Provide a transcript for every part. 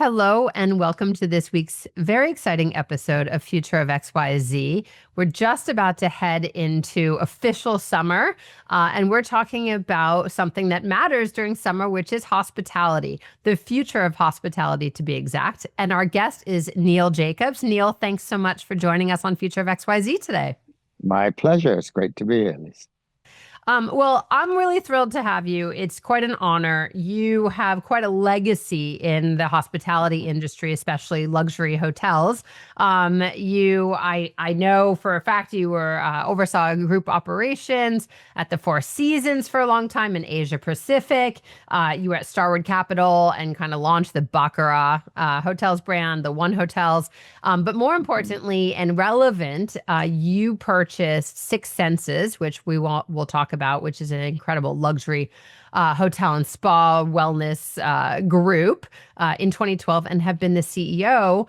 Hello, and welcome to this week's very exciting episode of Future of XYZ. We're just about to head into official summer, and we're talking about something that matters during summer, which is hospitality, the future of hospitality to be exact. And our guest is Neil Jacobs. Neil, thanks so much for joining us on Future of XYZ today. My pleasure. It's great to be here, Liz. Well, I'm really thrilled to have you. It's quite an honor. You have quite a legacy in the hospitality industry, especially luxury hotels. I know for a fact you were oversaw group operations at the Four Seasons for a long time in Asia Pacific. You were at Starwood Capital and kind of launched the Baccarat Hotels brand, the One Hotels. But more importantly and relevant, you purchased Six Senses, which we'll talk about, which is an incredible luxury hotel and spa wellness group in 2012 and have been the CEO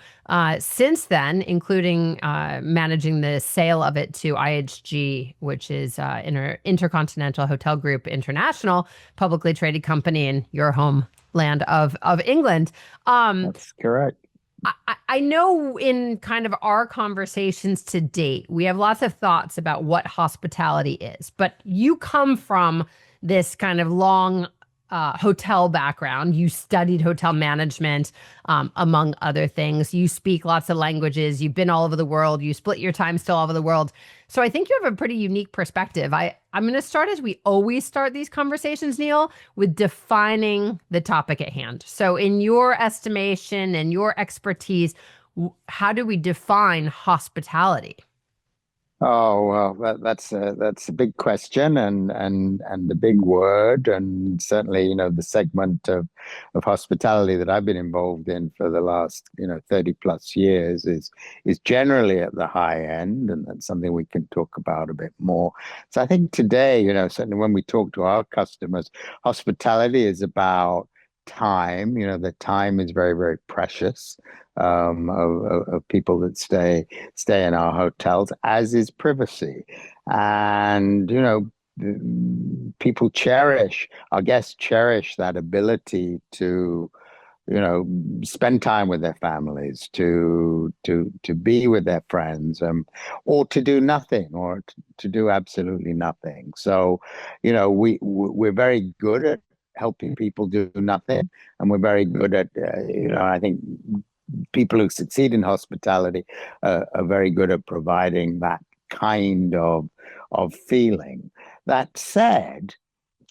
since then, including managing the sale of it to IHG, which is InterContinental Hotel Group International, publicly traded company in your homeland of England. That's correct. I know in kind of our conversations to date, we have lots of thoughts about what hospitality is, but you come from this kind of long hotel background. You studied hotel management, among other things. You speak lots of languages. You've been all over the world. You split your time still all over the world. So I think you have a pretty unique perspective. I'm going to start as we always start these conversations, Neil, with defining the topic at hand. So in your estimation and your expertise, how do we define hospitality? Oh, well, that's a big question and the big word, and certainly, the segment of hospitality that I've been involved in for the last, 30 plus years is generally at the high end, and that's something we can talk about a bit more. So I think today, certainly when we talk to our customers, hospitality is about time. The time is very, very precious of people that stay in our hotels, as is privacy. And, people cherish, our guests cherish that ability to, spend time with their families, to be with their friends, or to do nothing, or to do absolutely nothing. So, we're very good at helping people do nothing, and we're very good at, I think people who succeed in hospitality are very good at providing that kind of feeling. That said,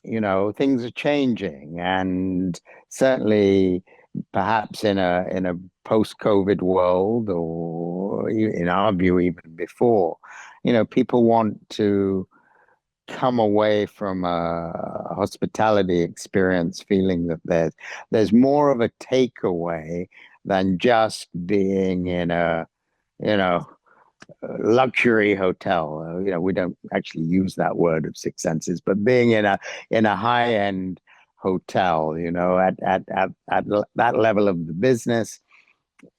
things are changing, and certainly perhaps in a post-COVID world, or in our view, even before, people want to come away from a hospitality experience feeling that there's more of a takeaway than just being in a, luxury hotel. We don't actually use that word of Six Senses, but being in a high end hotel, at that level of the business,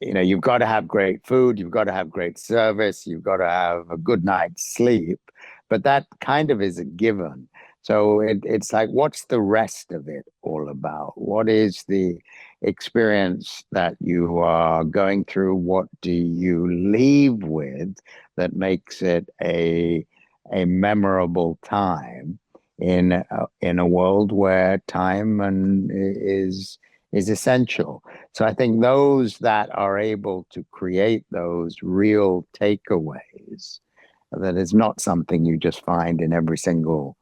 you've got to have great food, you've got to have great service, you've got to have a good night's sleep, but that kind of is a given. So it's like, what's the rest of it all about? What is the experience that you are going through? What do you leave with that makes it a memorable time in a world where time is essential? So I think those that are able to create those real takeaways, that is not something you just find in every single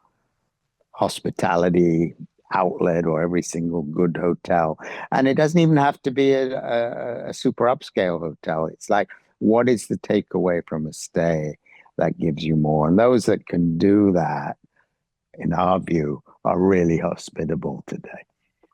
hospitality outlet or every single good hotel. And it doesn't even have to be a super upscale hotel. It's like, what is the takeaway from a stay that gives you more? And those that can do that, in our view, are really hospitable today.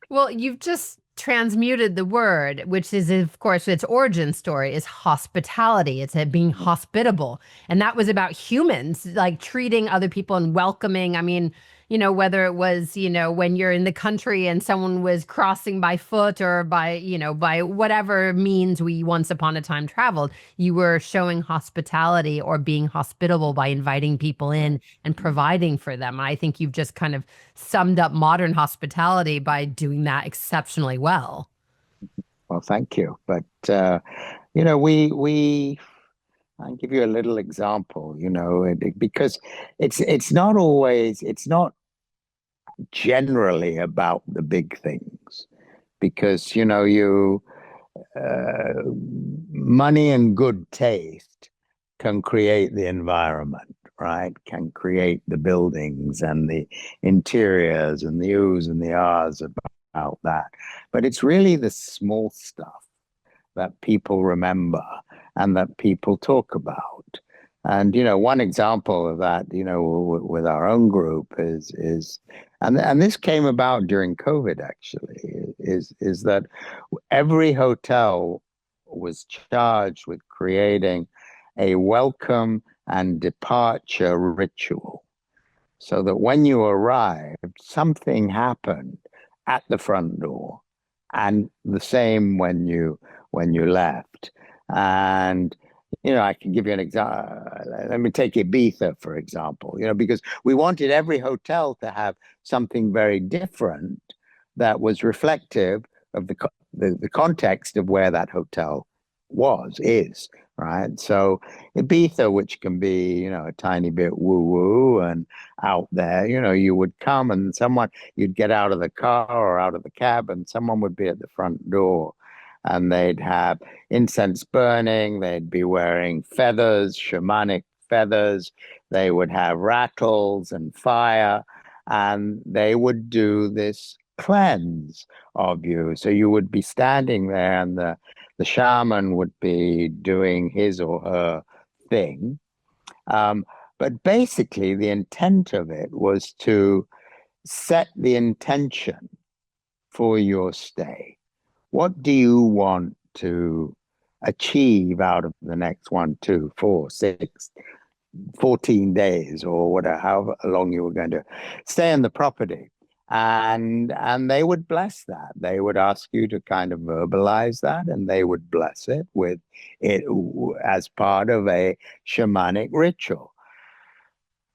Well, you've just transmuted the word, which is, of course, its origin story is hospitality. It's being hospitable. And that was about humans, like treating other people and welcoming. I mean, whether it was, when you're in the country and someone was crossing by foot or by whatever means we once upon a time traveled, you were showing hospitality or being hospitable by inviting people in and providing for them. I think you've just kind of summed up modern hospitality by doing that exceptionally well. Well, thank you. But you know, we I'll give you a little example, because it's not always, it's not generally about the big things. Because, uh, money and good taste can create the environment, right? Can create the buildings and the interiors and the oohs and the ahs about that. But it's really the small stuff that people remember and that people talk about. And one example of that, with our own group and this came about during COVID actually, is that every hotel was charged with creating a welcome and departure ritual so that when you arrived, something happened at the front door, and the same when you left. And I can give you an example. Let me take Ibiza, for example, because we wanted every hotel to have something very different that was reflective of the context of where that hotel is, right? So Ibiza, which can be, a tiny bit woo-woo and out there, you would come and you'd get out of the car or out of the cab and someone would be at the front door and they'd have incense burning, they'd be wearing feathers, shamanic feathers, they would have rattles and fire, and they would do this cleanse of you. So you would be standing there and the shaman would be doing his or her thing. Um, but basically, the intent of it was to set the intention for your stay. What do you want to achieve out of the next 14 days or whatever, however long you were going to stay in the property? And they would bless that. They would ask you to kind of verbalize that, and they would bless it with it as part of a shamanic ritual.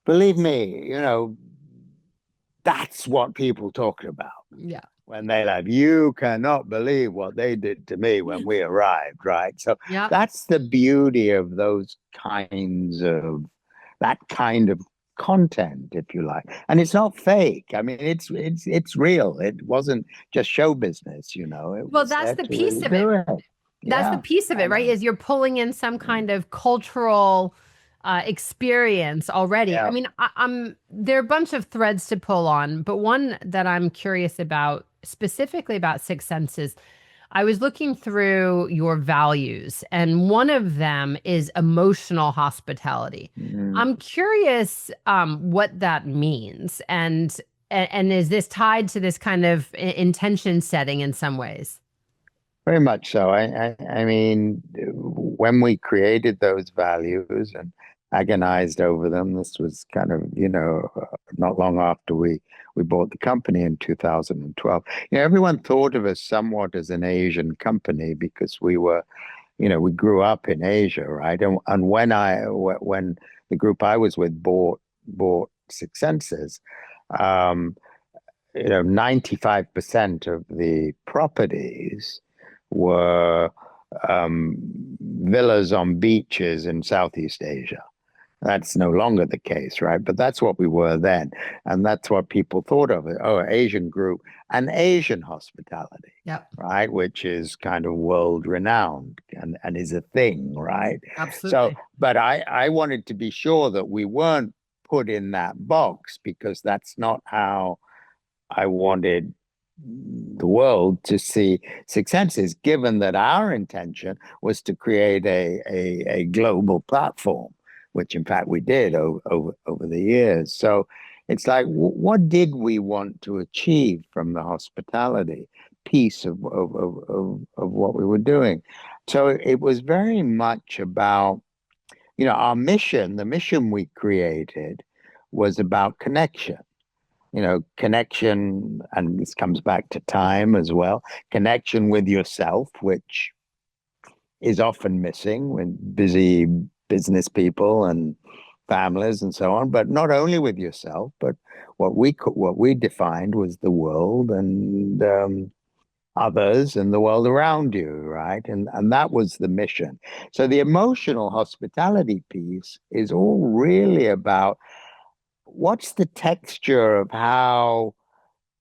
Believe me, that's what people talk about Yeah. when they like, you cannot believe what they did to me when we arrived, right? So Yeah. that's the beauty of that kind of content, if you like. And it's not fake. I mean, it's real. It wasn't just show business, it Well, was that's there the to piece really of it. do it. That's the Yeah, piece of I it, right? know. Is you're pulling in some kind of cultural experience already. I Yeah. mean, there are a bunch of threads to pull on, but one that I'm curious about, specifically about Six Senses, I was looking through your values, and one of them is emotional hospitality. Mm. I'm curious what that means, and is this tied to this kind of intention setting in some ways? Very much so. I mean, when we created those values and agonized over them, this was kind of, not long after we bought the company in 2012. Everyone thought of us somewhat as an Asian company because we grew up in Asia, right? And when the group I was with bought Six Senses, um, 95% of the properties were villas on beaches in Southeast Asia. That's no longer the case, right? But that's what we were then. And that's what people thought of it. Oh, Asian group and Asian hospitality, Yep, right? Which is kind of world renowned and is a thing, right? So, absolutely. but I wanted to be sure that we weren't put in that box because that's not how I wanted the world to see successes, given that our intention was to create a global platform, which in fact we did over the years. So it's like, what did we want to achieve from the hospitality piece of what we were doing? So it was very much about, our mission, the mission we created was about connection, connection, and this comes back to time as well, connection with yourself, which is often missing with busy business people and families and so on, but not only with yourself, but what we defined was the world and others and the world around you, right? And that was the mission. So the emotional hospitality piece is all really about what's the texture of how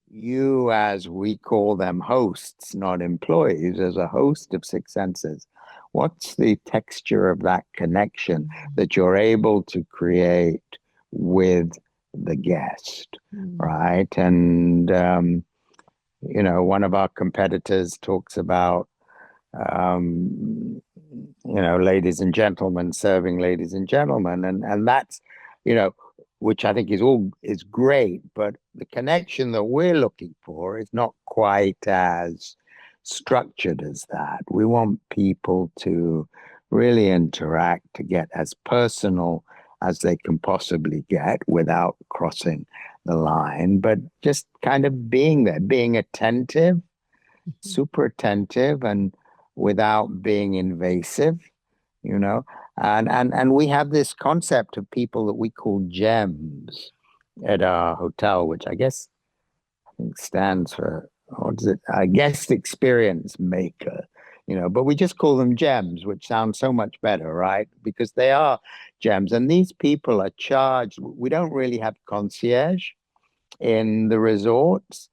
you, as we call them hosts, not employees, as a host of six senses, what's the texture of that connection that you're able to create with the guest, Mm. right? And one of our competitors talks about um, ladies and gentlemen serving ladies and gentlemen, and that's, you know, which I think is great, but the connection that we're looking for is not quite as structured as that. We want people to really interact, to get as personal as they can possibly get without crossing the line, but just kind of being there, being attentive, super attentive, and without being invasive, you know. And we have this concept of people that we call gems at our hotel, which I guess stands for, what is it? Guest experience maker, but we just call them gems, which sounds so much better, right? Because they are gems. And these people are charged. We don't really have concierge in the resorts.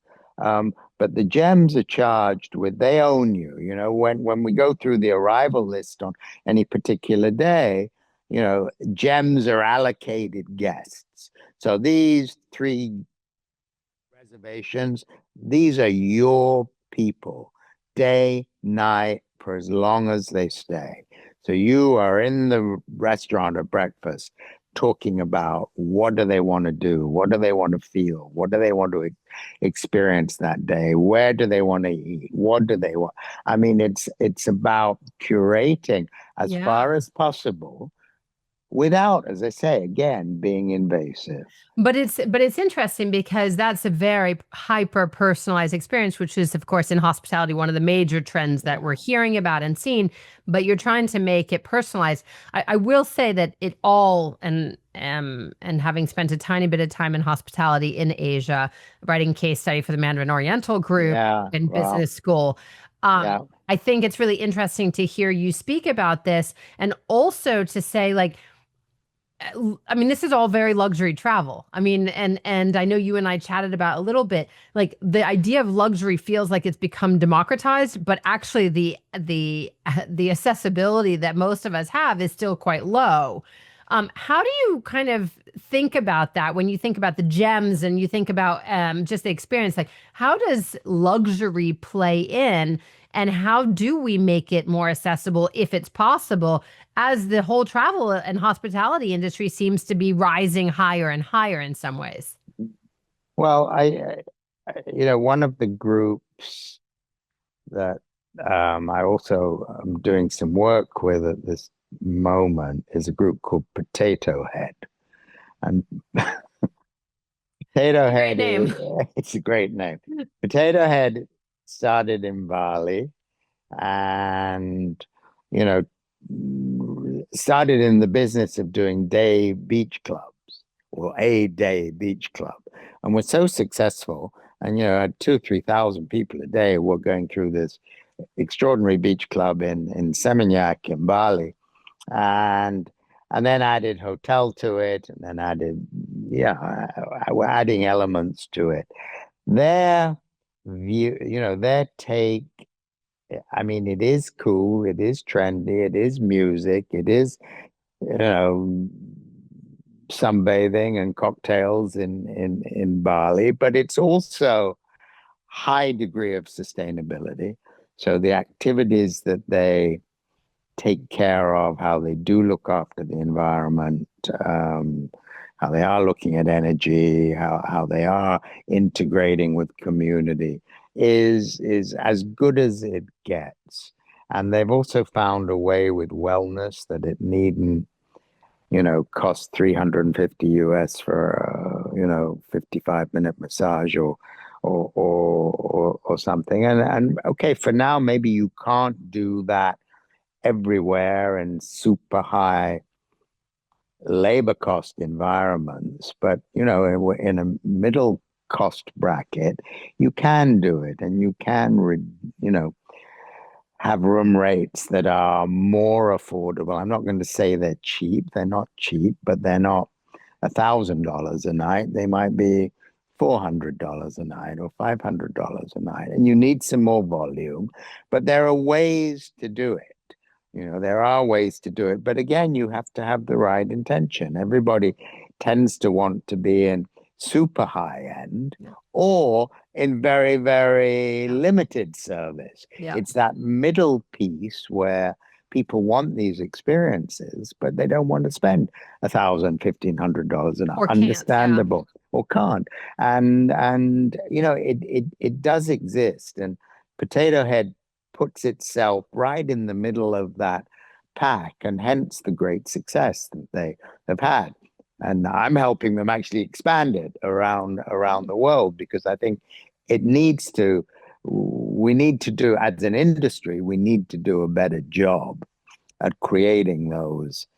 But the gems are charged with, they own you. When we go through the arrival list on any particular day, gems are allocated guests. So these three reservations, these are your people, day, night, for as long as they stay. So you are in the restaurant at breakfast talking about what do they want to do? What do they want to feel? What do they want to experience that day? Where do they want to eat? What do they want? I mean, it's about curating as Yeah. far as possible without, as I say, again, being invasive. But it's interesting because that's a very hyper personalized experience, which is, of course, in hospitality, one of the major trends that we're hearing about and seeing. But you're trying to make it personalized. I will say that it all and having spent a tiny bit of time in hospitality in Asia, writing case study for the Mandarin Oriental Group Yeah, in well, business school. Um, yeah. I think it's really interesting to hear you speak about this and also to say like I mean, this is all very luxury travel. I mean, and I know you and I chatted about a little bit, like the idea of luxury feels like it's become democratized, but actually the accessibility that most of us have is still quite low. How do you kind of think about that when you think about the gems and you think about just the experience? Like, how does luxury play in, and how do we make it more accessible if it's possible? As the whole travel and hospitality industry seems to be rising higher and higher in some ways. Well, one of the groups that I also am doing some work with at this moment is a group called Potato Head. And Potato Great Head name. is, it's a great name. Potato Head started in Bali and, you know, started in the business of doing day beach clubs or a day beach club, and was so successful. And had 2 or 3 thousand people a day were going through this extraordinary beach club in Seminyak in Bali, and then added hotel to it, and then added, yeah, we're adding elements to it. Their view, their take, I mean, it is cool, it is trendy, it is music, it is, you know, sunbathing and cocktails in Bali, but it's also high degree of sustainability. So the activities that they take care of, how they do look after the environment, how they are looking at energy, how they are integrating with community is as good as it gets. And they've also found a way with wellness that it needn't, cost 350 US for a, 55-minute massage or something. And okay, for now, maybe you can't do that everywhere in super high labor cost environments. But, in a middle cost bracket, you can do it, and you can, you know, have room rates that are more affordable. I'm not going to say they're cheap. They're not cheap, but they're not $1,000 a night. They might be $400 a night or $500 a night. And you need some more volume, but there are ways to do it. You know, there are ways to do it. But again, you have to have the right intention. Everybody tends to want to be in super high end Yeah. or in very, very limited service. Yeah. It's that middle piece where people want these experiences, but they don't want to spend $1,000, $1,500 an hour. Or can't. Yeah. Understandable, or can't. And you know, it does exist. And Potato Head puts itself right in the middle of that pack, and hence the great success that they have had. And I'm helping them actually expand it around the world, because I think it needs to. We need to do, as an industry, we need to do a better job at creating those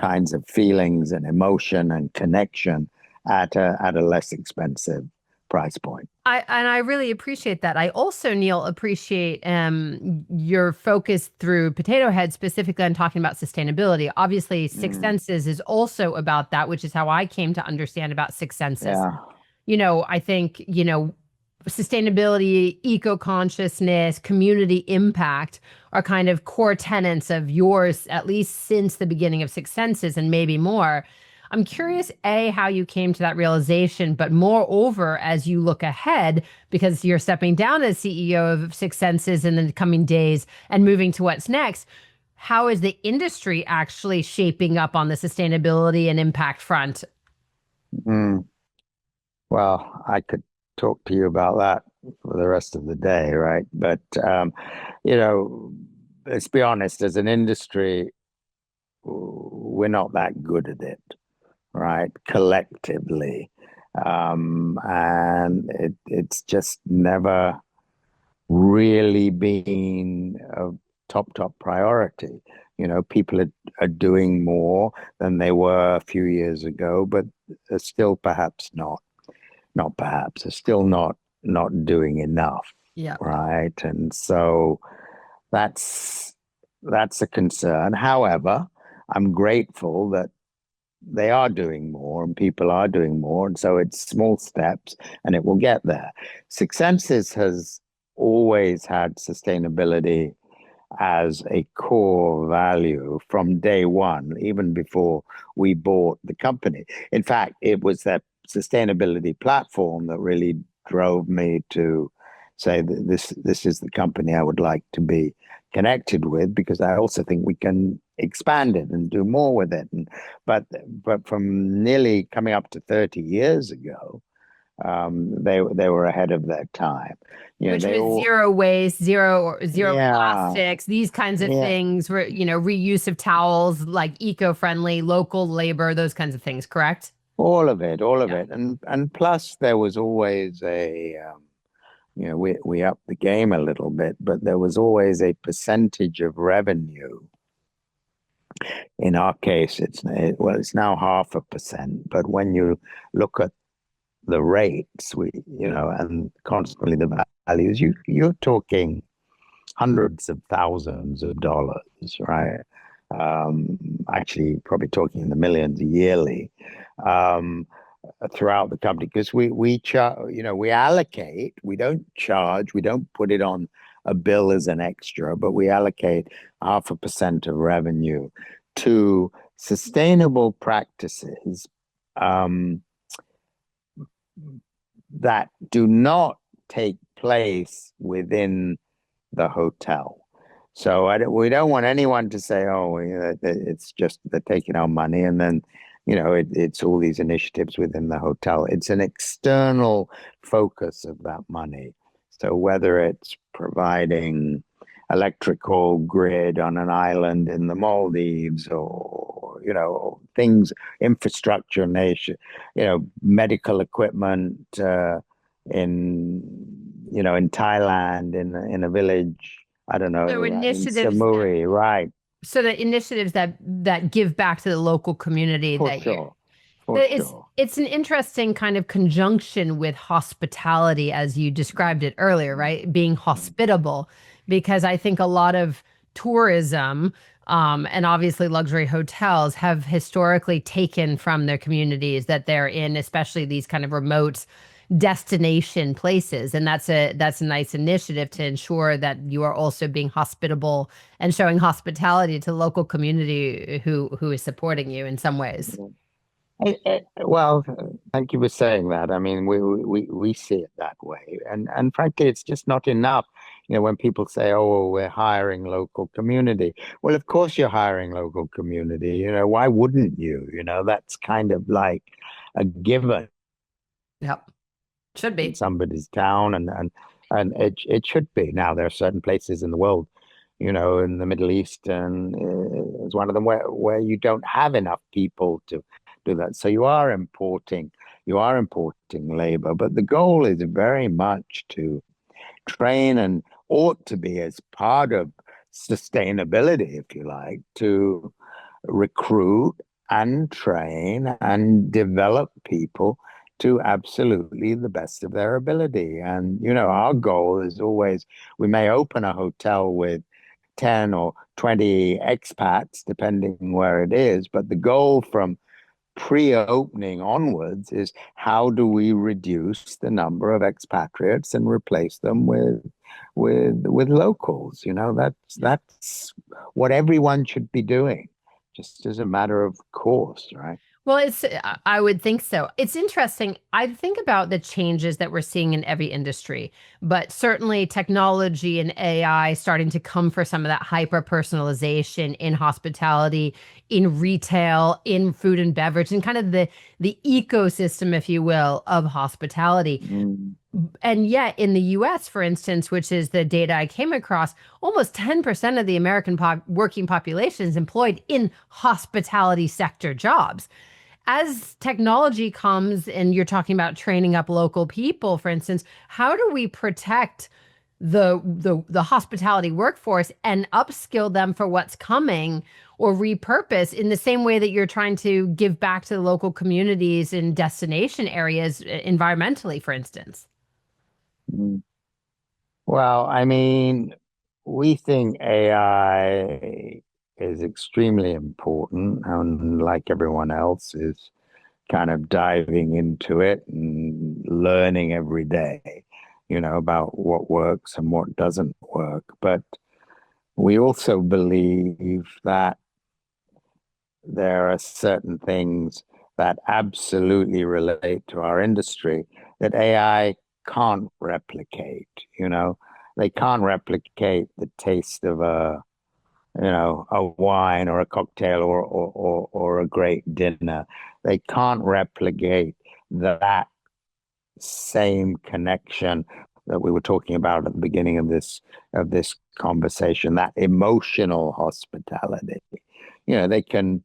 kinds of feelings and emotion and connection at a less expensive price point. I really appreciate that. I also, Neil, appreciate your focus through Potato Head specifically on talking about sustainability. Obviously, Six Mm, Senses is also about that, which is how I came to understand about Six Senses. yeah. You know, I think, you know, sustainability, eco consciousness, community impact are kind of core tenets of yours, at least since the beginning of Six Senses and maybe more. I'm curious, A, how you came to that realization, but moreover, as you look ahead, because you're stepping down as CEO of Six Senses in the coming days and moving to what's next, how is the industry actually shaping up on the sustainability and impact front? Mm. Well, I could talk to you about that for the rest of the day, right? But you know, let's be honest, as an industry, we're not that good at it, right? Collectively. And it's just never really been a top priority. You know, people are doing more than they were a few years ago, but are still perhaps not perhaps, are still not doing enough, Yeah. right? And so that's that's a concern. However, I'm grateful that they are doing more and people are doing more. And so it's small steps and it will get there. Successes has always had sustainability as a core value from day one, even before we bought the company. In fact, it was that sustainability platform that really drove me to say that this is the company I would like to be connected with, because I also think we can expand it and do more with it. And but from nearly coming up to 30 years ago, they were ahead of their time. You know, Which they was all zero waste, zero yeah, plastics, these kinds of yeah, things, where, you know, reuse of towels, like eco-friendly, local labor, those kinds of things, correct? all of Yeah. it, and plus there was always a you know, we upped the game a little bit, but there was always a percentage of revenue. In our case, well, it's now 0.5%, but when you look at the rates, we you know, and constantly the values, you're talking hundreds of thousands of dollars, right? Um, Actually, probably talking in the millions yearly. Um, Throughout the company, because we charge, you know, we allocate, we don't charge, we don't put it on a bill as an extra, but we allocate 0.5% of revenue to sustainable practices um, that do not take place within the hotel. So we don't want anyone to say, "Oh, it's just they're taking our money," and then, you know, it's all these initiatives within the hotel. It's an external focus of that money. So whether it's providing electrical grid on an island in the Maldives, or you know, things, infrastructure nation, you know, medical equipment in, you know, in Thailand, in a village, I don't So know, in initiatives that Samui, right? so the initiatives that give back to the local community For that you're sure, for It's sure. it's an interesting kind of conjunction with hospitality, as you described it earlier, right? Being Mm, hospitable, because I think a lot of tourism, and obviously luxury hotels have historically taken from their communities that they're in, especially these kind of remote destination places. And that's a nice initiative to ensure that you are also being hospitable and showing hospitality to the local community who is supporting you in some ways. mm. Well, thank you for saying that. I mean, we see it that way, and frankly, it's just not enough. When people say, "Oh, well, we're hiring local community," well, of course you're hiring local community. Why wouldn't you? That's kind of like a given Yep. Should in be. somebody's town, and it should be. Now, there are certain places in the world, in the Middle East, and is one of them where you don't have enough people to do that. So you are importing labor, but the goal is very much to train and ought to be as part of sustainability, if you like, to recruit and train and develop people to absolutely the best of their ability. And, our goal is always we may open a hotel with 10 or 20 expats, depending where it is, but the goal from pre-opening onwards is how do we reduce the number of expatriates and replace them with locals. That's what everyone should be doing, just as a matter of course, right? Well, I would think so. It's interesting. I think about the changes that we're seeing in every industry, but certainly technology and AI starting to come for some of that hyper personalization in hospitality, in retail, in food and beverage, and kind of the ecosystem, if you will, of hospitality. Mm, And yet, in the US, for instance, which is the data I came across, almost 10% of the American working population is employed in hospitality sector jobs. As technology comes and you're talking about training up local people, for instance, how do we protect the hospitality workforce and upskill them for what's coming or repurpose in the same way that you're trying to give back to the local communities and destination areas environmentally, for instance? mm. Well, I mean, we think AI is extremely important, and like everyone else, is kind of diving into it and learning every day, about what works and what doesn't work. But we also believe that there are certain things that absolutely relate to our industry that AI can't replicate, you know. They can't replicate the taste of a wine or a cocktail or a great dinner. They can't replicate that same connection that we were talking about at the beginning of this conversation, that emotional hospitality. They can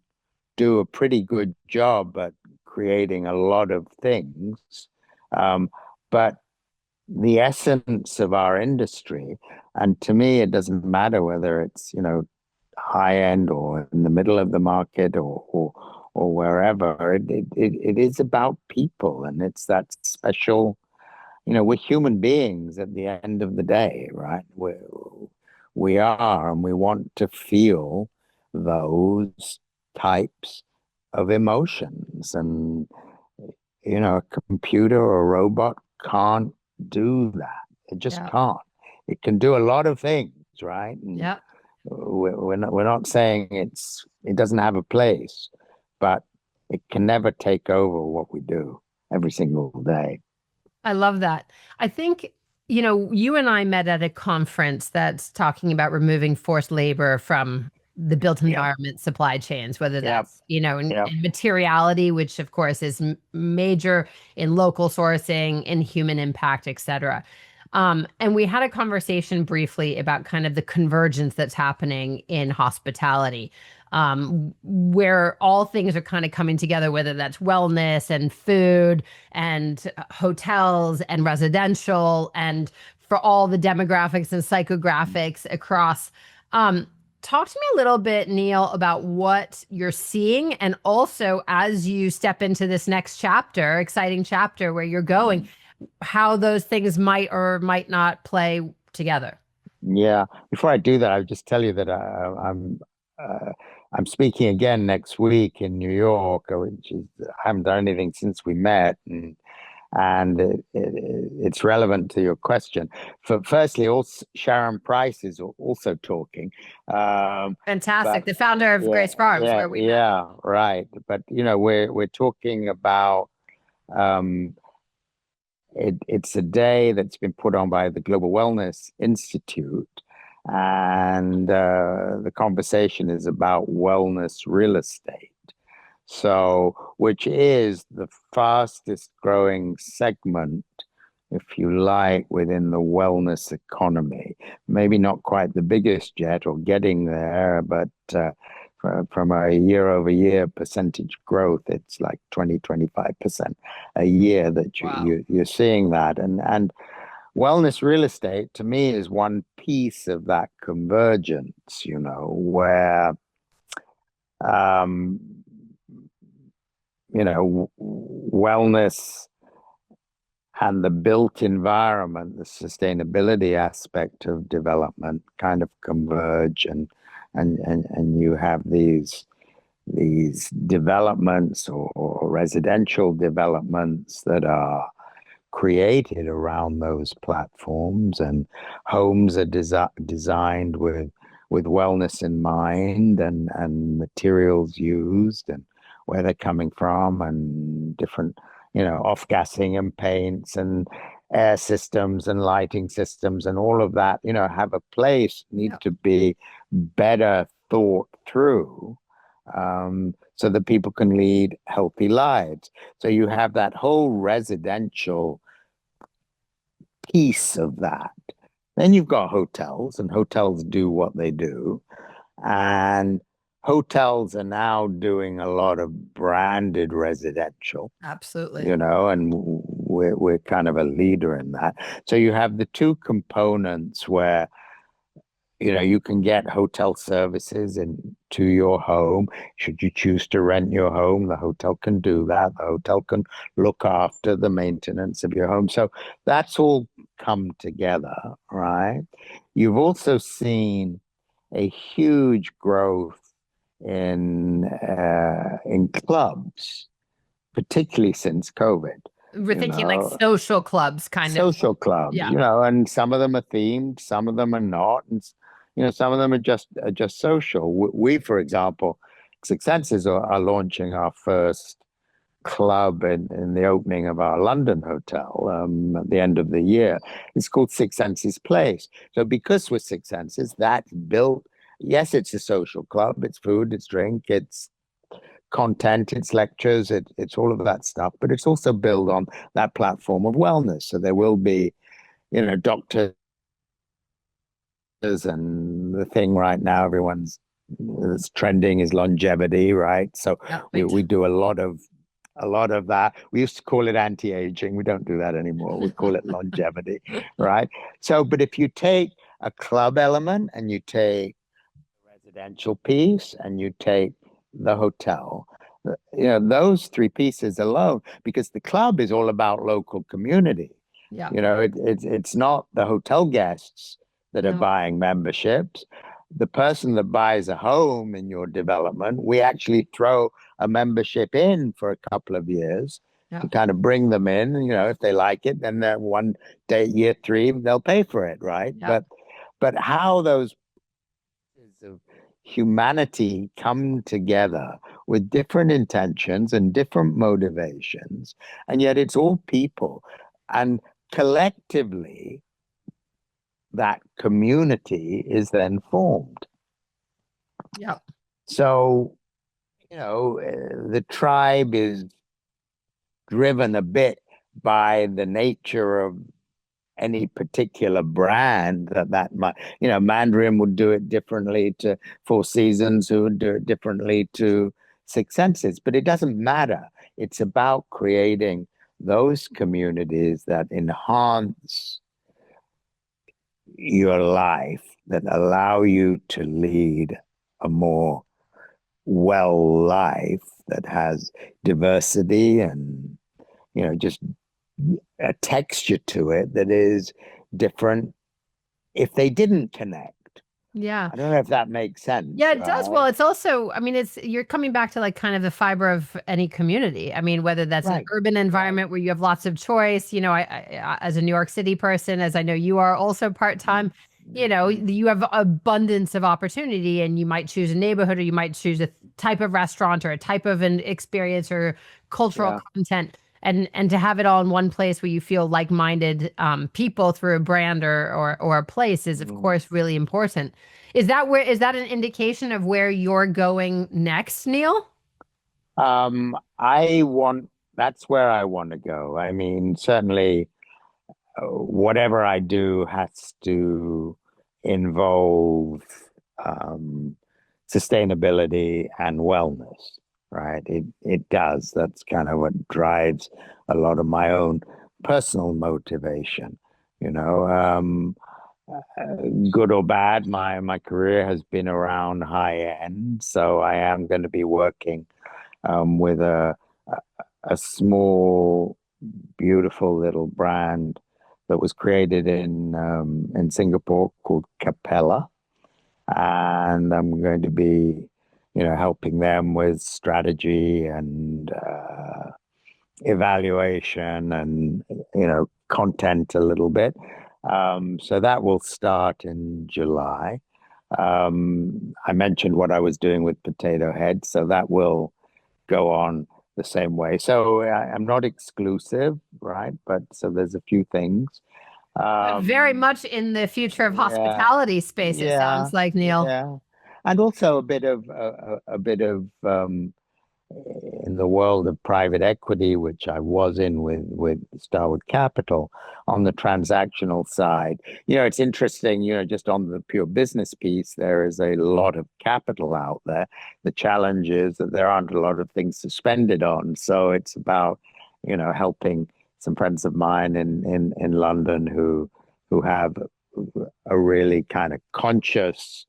do a pretty good job at creating a lot of things. But the essence of our industry, and to me, it doesn't matter whether it's, high end or in the middle of the market or wherever, it is about people, and it's that special, we're human beings at the end of the day, right? We are, and we want to feel those types of emotions. And, a computer or a robot can't do that. It just Yeah. can't. It can do a lot of things, right? And Yeah. we're not saying it doesn't have a place, but it can never take over what we do every single day. I love that. I think, you and I met at a conference that's talking about removing forced labor from the built Yep, environment supply chains, whether yep, that's, yep. in materiality, which of course is major in local sourcing, in human impact, et cetera. And we had a conversation briefly about kind of the convergence that's happening in hospitality, where all things are kind of coming together, whether that's wellness and food and hotels and residential and for all the demographics and psychographics across. Um, Talk to me a little bit, Neil, about what you're seeing, and also as you step into this next chapter, exciting chapter where you're going, how those things might or might not play together. Yeah. Before I do that, I would just tell you that uh, I'm speaking again next week in New York, which is I haven't done anything since we met, and it's relevant to your question. Firstly, also Sharon Price is also talking, Fantastic. but The founder of yeah, Grace Farms, yeah, where we met. yeah, right. But we're talking about um, it's a day that's been put on by the Global Wellness Institute, and the conversation is about wellness real estate. So, which is the fastest growing segment, if you like, within the wellness economy. Maybe not quite the biggest yet or getting there, but from a year over year percentage growth, it's like 20-25% a year that Wow. you're seeing that. And wellness real estate to me is one piece of that convergence, where um, wellness and the built environment, the sustainability aspect of development kind of converge, and you have these developments or residential developments that are created around those platforms, and homes are designed with wellness in mind, and materials used, and where they're coming from, and different off-gassing and paints and air systems and lighting systems and all of that have a place, need Yeah. to be better thought through, so that people can lead healthy lives. So you have that whole residential piece of that. Then you've got hotels, and hotels do what they do. And hotels are now doing a lot of branded residential, Absolutely. and we're kind of a leader in that. So you have the two components where you can get hotel services into your home. Should you choose to rent your home, the hotel can do that. The hotel can look after the maintenance of your home. So that's all come together, right? You've also seen a huge growth in clubs, particularly since COVID. We're You thinking like know, social clubs, kind of. social clubs, Yeah. and some of them are themed, some of them are not, and some of them are just social. We, for example, Six Senses are launching our first club in the opening of our London hotel at the end of the year. It's called Six Senses Place. So because we're Six Senses, that's built. Yes, it's a social club. It's food, it's drink, it's content, it's lectures, it's all of that stuff, but it's also built on that platform of wellness. So there will be, doctors, and the thing right now, everyone's that's trending is longevity, right? So Yeah. we do a lot of that. We used to call it anti-aging. We don't do that anymore. We call it longevity, right? So, but if you take a club element and you take residential piece and you take the hotel, those three pieces alone, because the club is all about local community. Yeah. It's not the hotel guests that are No. buying memberships. The person that buys a home in your development, we actually throw a membership in for a couple of years Yeah. to kind of bring them in. If they like it, then that one day, year three, they'll pay for it, right? Yeah. But how those of humanity come together with different intentions and different motivations, and yet it's all people. And collectively, that community is then formed. Yeah. So, the tribe is driven a bit by the nature of any particular brand that might, Mandarin would do it differently to Four Seasons, who would do it differently to Six Senses, but it doesn't matter. It's about creating those communities that enhance your life that allow you to lead a more well life that has diversity and, just a texture to it that is different if they didn't connect. Yeah. I don't know if that makes sense, Yeah, it does. right? Well, it's also, I mean, it's you're coming back to like kind of the fiber of any community. I mean, whether that's an Right, urban right. environment where you have lots of choice, as a New York City person, as I know you are also Mm, part-time, mm, mm. you have abundance of opportunity and you might choose a neighborhood or you might choose a type of restaurant or a type of an experience or cultural Yeah. content. And to have it all in one place where you feel like-minded people through a brand or a place is, of Mm. course, really important. Is that an indication of where you're going next, Neil? I want, that's where I want to go. I mean, certainly, whatever I do has to involve um, sustainability and wellness, right? It does. That's kind of what drives a lot of my own personal motivation. You know, good or bad, my career has been around high end, so I am going to be working with a a small, beautiful little brand that was created in Singapore called Capella, and I'm going to be, helping them with strategy and evaluation and content a little bit. So that will start in July. I mentioned what I was doing with Potato Head, so that will go on the same way. So I'm not exclusive, right? But so there's a few things. But very Um, much in the future of yeah, hospitality space, it yeah, sounds like, Neil. yeah, and also a bit of in the world of private equity, which I was in with Starwood Capital on the transactional side. It's interesting, just on the pure business piece, there is a lot of capital out there. The challenge is that there aren't a lot of things to spend it on. So it's about, helping some friends of mine in London who have a really kind of conscious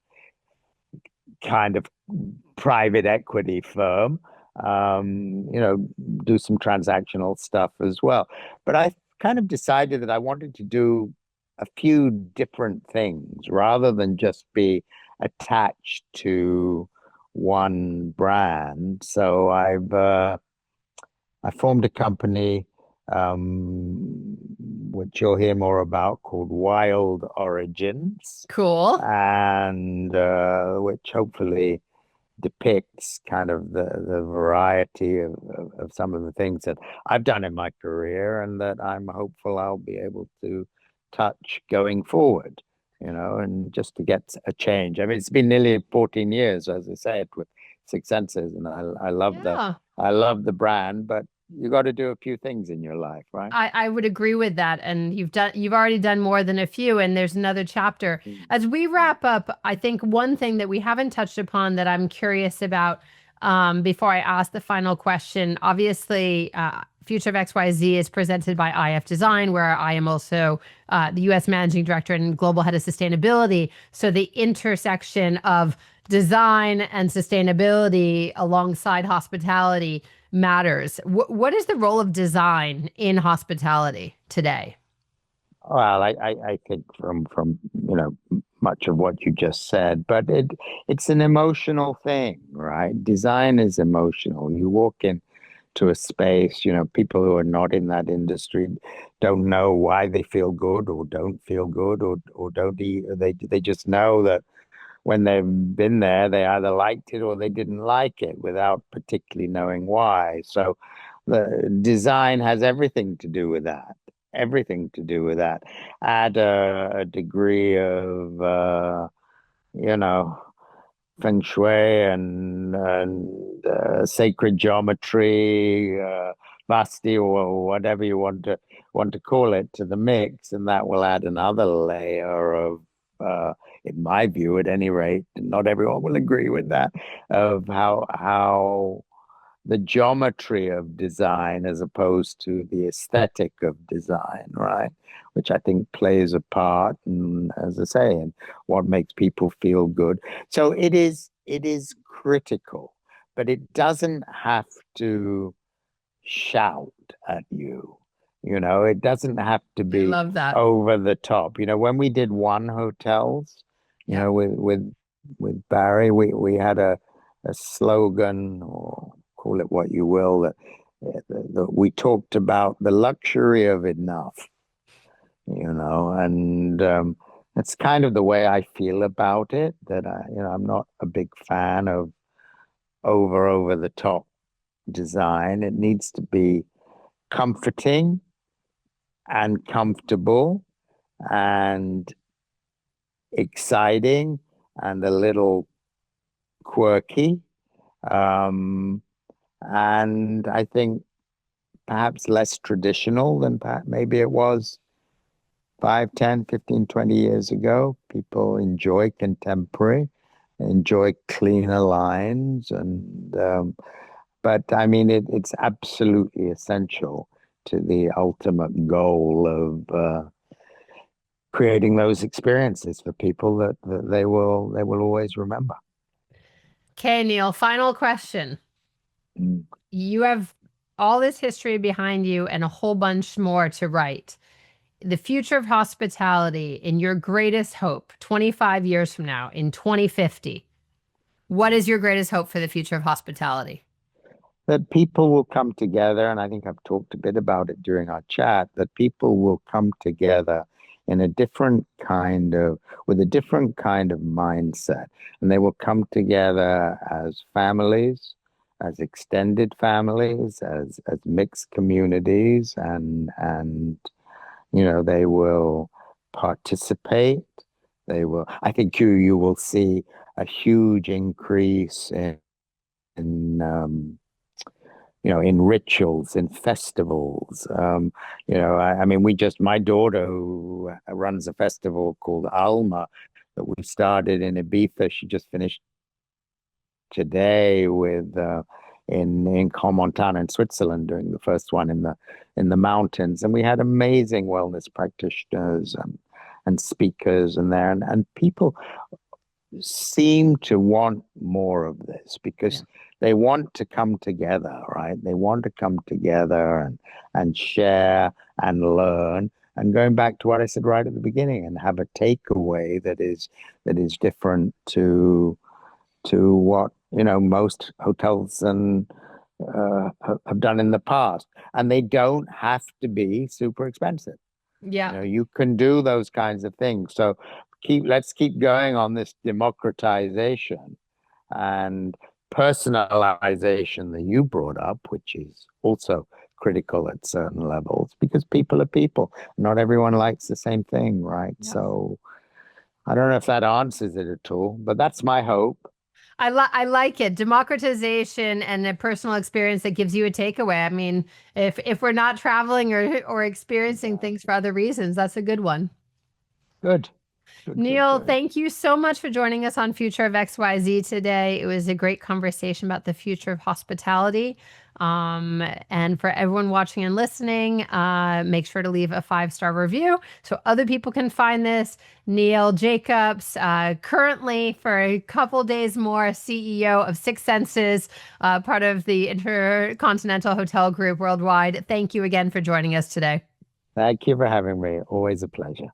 kind of private equity firm, do some transactional stuff as well. But I kind of decided that I wanted to do a few different things rather than just be attached to one brand. So I formed a company, which you'll hear more about, called Wild Origins, Cool. and which hopefully depicts kind of the variety of some of the things that I've done in my career and that I'm hopeful I'll be able to touch going forward, and just to get a change. I mean, it's been nearly 14 years, as I said, with Six Senses, and Yeah. I love the brand, but you got to do a few things in your life, right? I would agree with that. And you've already done more than a few, and there's another chapter. Mm. As we wrap up, I think one thing that we haven't touched upon that I'm curious about before I ask the final question, obviously, Future of XYZ is presented by IF Design, where I am also the US Managing Director and Global Head of Sustainability. So the intersection of design and sustainability alongside hospitality matters. What is the role of design in hospitality today? Well, I think from much of what you just said, but it's an emotional thing, right? Design is emotional. You walk into a space, people who are not in that industry don't know why they feel good or don't feel good or don't they just know that when they've been there, they either liked it or they didn't like it without particularly knowing why. So the design has everything to do with that. Everything to do with that. Add a degree of, you know, feng shui and sacred geometry, Basti or whatever you want to call it to the mix, and that will add another layer of, in my view, at any rate, not everyone will agree with that, of how the geometry of design as opposed to the aesthetic of design, right? Which I think plays a part, and as I say, in what makes people feel good. So it is critical, but it doesn't have to shout at you. It doesn't have to I be love that. over the top. When we did One Hotels, Yeah. with Barry, we had a slogan, or call it what you will, that we talked about the luxury of enough, and that's kind of the way I feel about it, that I'm not a big fan of over the top design. It needs to be comforting and comfortable and exciting and a little quirky. Um, and I think perhaps less traditional than perhaps maybe it was 5, 10, 15, 20 years ago. People enjoy contemporary, enjoy cleaner lines, but I mean, it's absolutely essential to the ultimate goal of creating those experiences for people that they will always remember. Okay, Neil, final question. Mm. You have all this history behind you and a whole bunch more to write. The future of hospitality in your greatest hope 25 years from now in 2050. What is your greatest hope for the future of hospitality? That people will come together, and I think I've talked a bit about it during our chat, that people will come together in a different kind of, with a different kind of mindset, and they will come together as families, as extended families, as mixed communities, and they will participate. I think you will see a huge increase in rituals, in festivals. I mean, my daughter, who runs a festival called Alma that we started in Ibiza, she just finished today with in Montana in Switzerland, doing the first one in the mountains, and we had amazing wellness practitioners and speakers in there, and people seem to want more of this Yeah. because they want to come together, right? They want to come together and share and learn. And going back to what I said right at the beginning, and have a takeaway that is different to what most hotels and have done in the past, and they don't have to be super expensive. Yeah. You can do those kinds of things. So let's keep going on this democratization and personalization that you brought up, which is also critical at certain levels, because people are people. Not everyone likes the same thing, right? Yeah. So I don't know if that answers it at all, but that's my hope. I like it. Democratization and a personal experience that gives you a takeaway. I mean, if we're not traveling or experiencing things for other reasons, that's a good one. Good, good, good, Neil, good. thank you so much for joining us on Future of XYZ today. It was a great conversation about the future of hospitality. And for everyone watching and listening, make sure to leave a 5-star review so other people can find this. Neil Jacobs, currently for a couple days more, CEO of Six Senses, part of the InterContinental Hotel Group worldwide. Thank you again for joining us today. Thank you for having me. Always a pleasure.